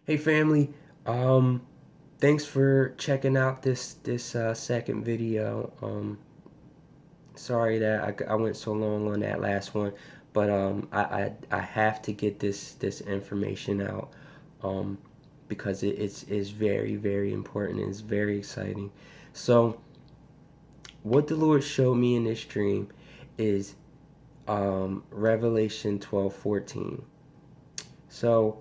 Hey family, thanks for checking out this second video. Sorry that I went so long on that last one, but I have to get this information out, um, because it's very important and it's very exciting. So what the Lord showed me in this dream is Revelation 12:14. So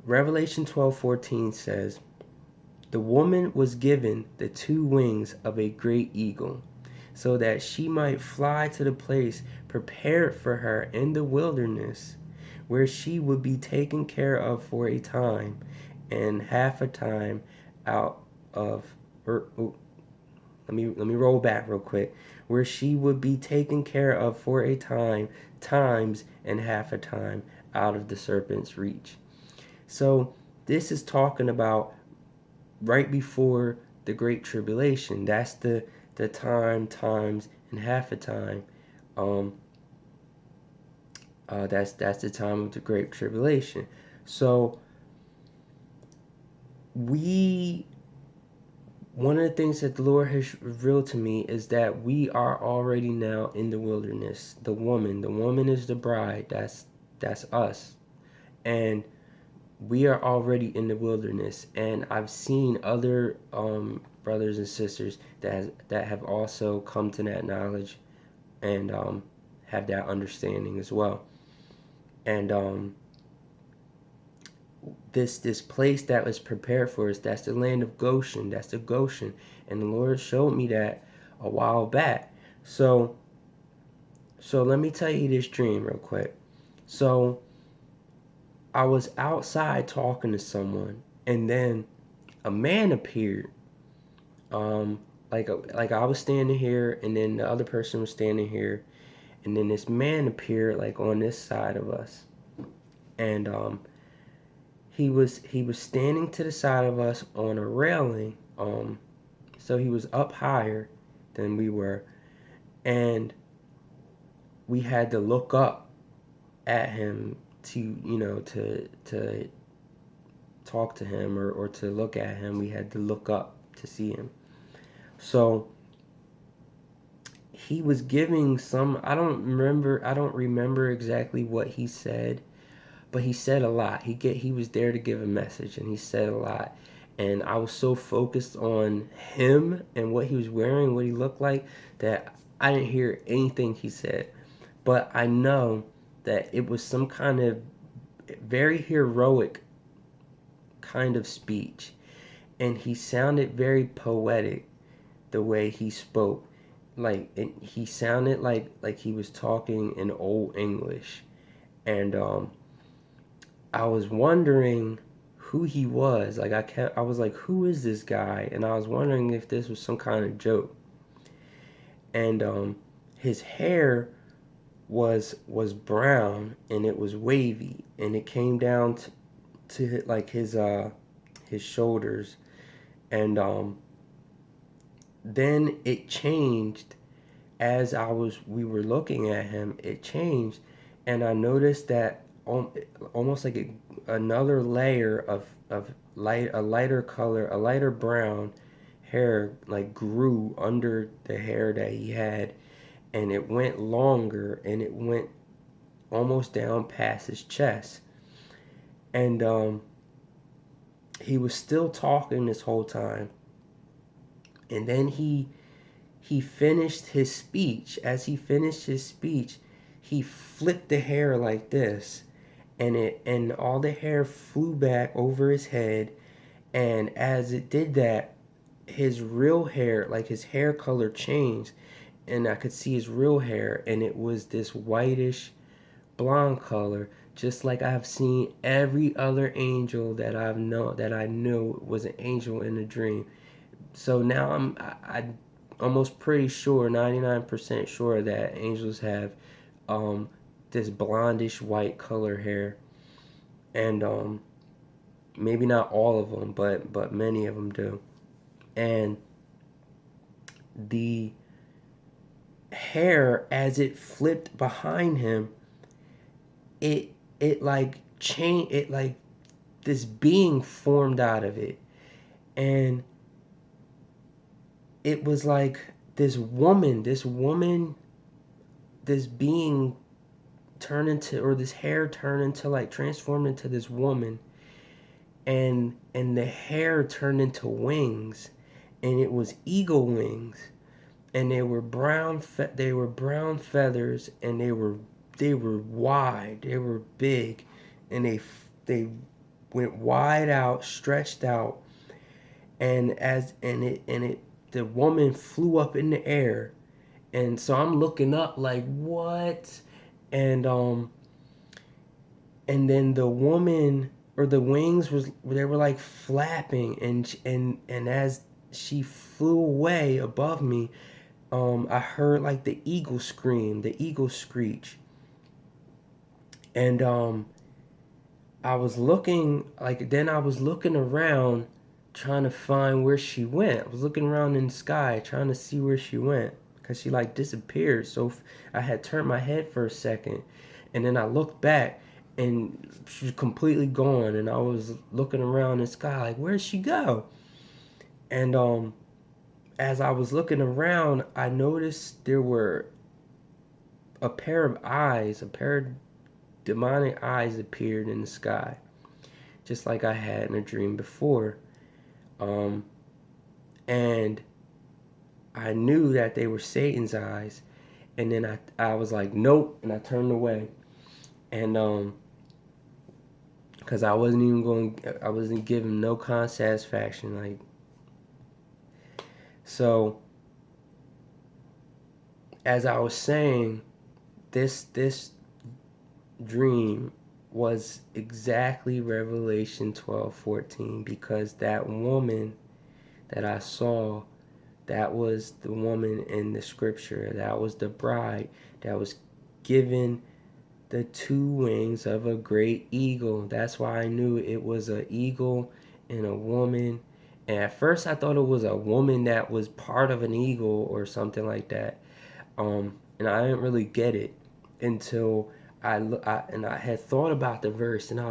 Revelation 12:14 says, "The woman was given the two wings of a great eagle, so that she might fly to the place prepared for her in the wilderness, where she would be taken care of for a time and half a time out of let me roll back real quick. Where she would be taken care of for a time, times and half a time out of the serpent's reach." So this is talking about right before the Great Tribulation. That's the time, times, and half a time. Um, that's the time of the Great Tribulation. So we one of the things that the Lord has revealed to me is that we are already now in the wilderness. The woman is the bride. That's us, and we are already in the wilderness. And I've seen other brothers and sisters that have also come to that knowledge and have that understanding as well. And this place that was prepared for us, that's the land of Goshen. That's the Goshen, and the Lord showed me that a while back. So let me tell you this dream real quick. So I was outside talking to someone, and then a man appeared. Like I was standing here, and then the other person was standing here, and then this man appeared like on this side of us, and he was standing to the side of us on a railing. So he was up higher than we were, and we had to look up at him to to talk to him, or to look at him. We had to look up to see him. So he was giving some, I don't remember exactly what he said, but he said a lot. He was there to give a message, and he said a lot. And I was so focused on him and what he was wearing, what he looked like, that I didn't hear anything he said. But I know that it was some kind of very heroic kind of speech, and he sounded very poetic the way he spoke. He sounded like he was talking in old English. And I was wondering who he was. I was like, who is this guy? And I was wondering if this was some kind of joke. And his hair was brown, and it was wavy, and it came down to like his shoulders. And then it changed as we were looking at him. It changed, and I noticed that almost like another layer of a lighter color, a lighter brown hair, like grew under the hair that he had, and it went longer, and it went almost down past his chest. And he was still talking this whole time, and then he finished his speech. As he finished his speech, he flipped the hair like this, and all the hair flew back over his head. And as it did that, his real hair, like his hair color, changed, and I could see his real hair, and it was this whitish blonde color, just like I've seen every other angel that I knew was an angel in a dream. So now I almost pretty sure, 99% sure, that angels have um, this blondish white color hair. And maybe not all of them, but many of them do. And the hair, as it flipped behind him, it like changed. It like this being formed out of it. And it was like this being turned into, or this hair turned into, like transformed into this woman, and the hair turned into wings, and it was eagle wings, and they were brown feathers, and they were wide, they were big, and they went wide out, stretched out, and as and it the woman flew up in the air. And so I'm looking up like, what? And and then the woman, or the wings, was they were like flapping, and as she flew away above me, I heard like the eagle scream, the eagle screech. And I was looking around trying to find where she went. I was looking around in the sky trying to see where she went, because she like disappeared. So I had turned my head for a second, and then I looked back, and she was completely gone. And I was looking around in the sky like, where'd she go? And as I was looking around, I noticed there were a pair of demonic eyes appeared in the sky, just like I had in a dream before. Um, and I knew that they were Satan's eyes. And then I was like, nope, and I turned away. And because I wasn't giving no kind of satisfaction. Like, so as I was saying, this dream was exactly Revelation 12:14, because that woman that I saw, that was the woman in the scripture. That was the bride that was given the two wings of a great eagle. That's why I knew it was an eagle and a woman. And at first I thought it was a woman that was part of an eagle or something like that. And I didn't really get it until I had thought about the verse, and I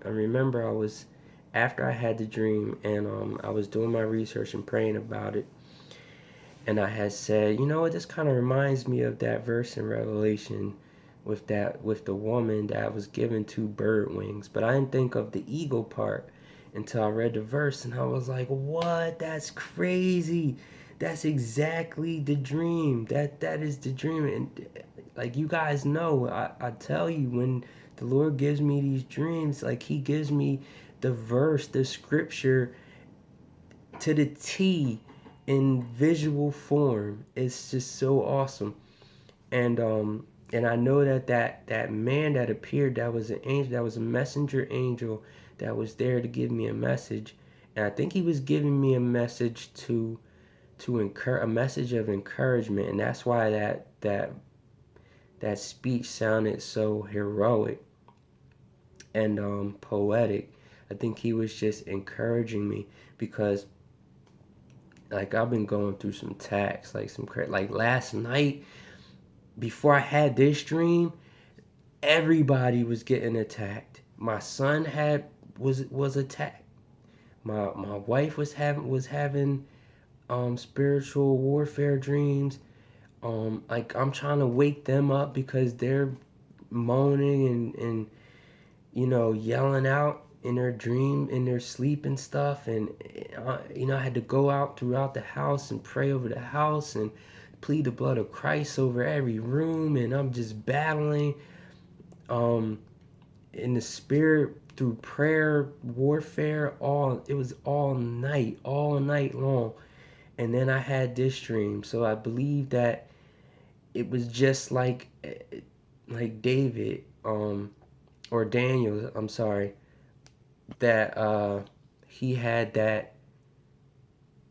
remember I was, after I had the dream, and I was doing my research and praying about it, and I had said, you know what, this kind of reminds me of that verse in Revelation with the woman that was given two bird wings. But I didn't think of the eagle part until I read the verse, and I was like, what? That's crazy. That's exactly the dream. That is the dream. And like, you guys know, I tell you, when the Lord gives me these dreams, like he gives me the verse, the scripture to the T, in visual form. It's just so awesome. And I know that man that appeared, that was an angel, that was a messenger angel, that was there to give me a message. And I think he was giving me a message to encourage, a message of encouragement. And that's why that speech sounded so heroic and poetic. I think he was just encouraging me, because like, I've been going through some attacks, like like last night before I had this dream, everybody was getting attacked. My son was attacked. My wife was having spiritual warfare dreams. Like, I'm trying to wake them up because they're moaning and yelling out in their dream, in their sleep and stuff. And I had to go out throughout the house and pray over the house and plead the blood of Christ over every room. And I'm just battling um in the spirit through prayer warfare. It was all night long. And then I had this dream, so I believe that it was just like David, or Daniel, I'm sorry, that he had that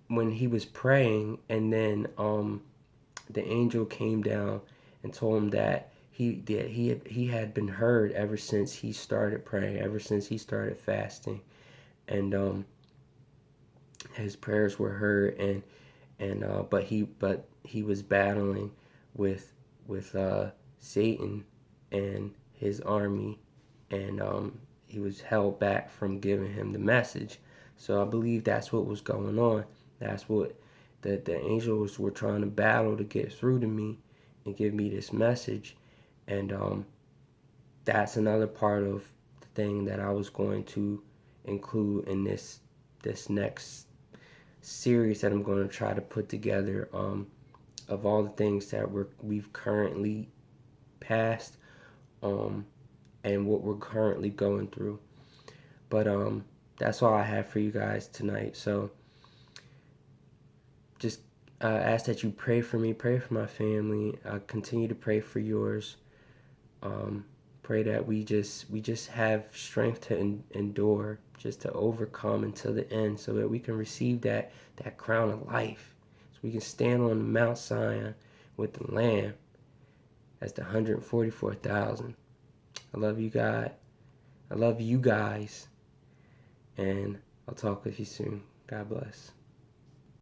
when he was praying. And then the angel came down and told him that he had been heard ever since he started praying, ever since he started fasting. And his prayers were heard. And but he was battling with Satan and his army. And was held back from giving him the message. So I believe that's what was going on. That's what the angels were trying to battle to get through to me and give me this message. And that's another part of the thing that I was going to include in this next series that I'm going to try to put together, of all the things that we've currently passed, and what we're currently going through. But that's all I have for you guys tonight. So just ask that you pray for me, pray for my family. Continue to pray for yours. Pray that we just have strength to endure, just to overcome until the end, so that we can receive that crown of life, so we can stand on Mount Zion with the Lamb as the 144,000. I love you, God. I love you guys, and I'll talk with you soon. God bless.